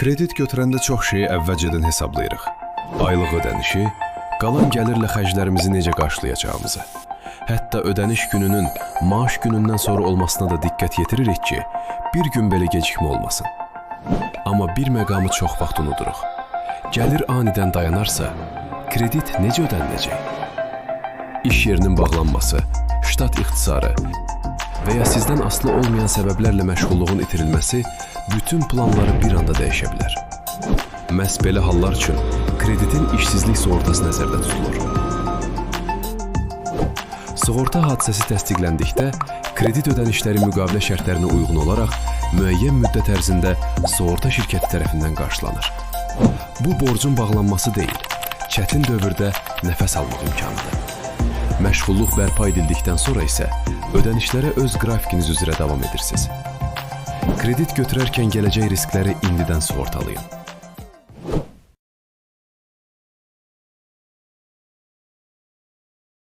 Kredit götürəndə çox şeyi əvvəlcədən hesablayırıq. Aylıq ödənişi, qalan gəlirlə xərclərimizi necə qarşılayacağımızı. Hətta ödəniş gününün maaş günündən sonra olmasına da diqqət yetiririk ki, bir gün belə gecikmə olmasın. Amma bir məqamı çox vaxt unuduruq. Gəlir anidən dayanarsa, kredit necə ödəniləcək? İş yerinin bağlanması, ştat ixtisarı və ya sizdən asılı olmayan səbəblərlə məşğulluğun itirilməsi bütün planları bir anda dəyişə bilər. Məhz belə hallar üçün kreditin işsizlik sığortası nəzərdə tutulur. Sığorta hadisəsi təsdiqləndikdə, kredit ödənişləri müqavilə şərtlərinə uyğun olaraq müəyyən müddət ərzində sığorta şirkəti tərəfindən qarşılanır. Bu borcun bağlanması deyil, çətin dövrdə nəfəs almaq imkanıdır. Məşğulluq bərpa edildikdən sonra isə ödənişlərə öz qrafikiniz üzrə davam edirsiniz. Kredit götürərkən gələcək riskləri indidən sığortalayın.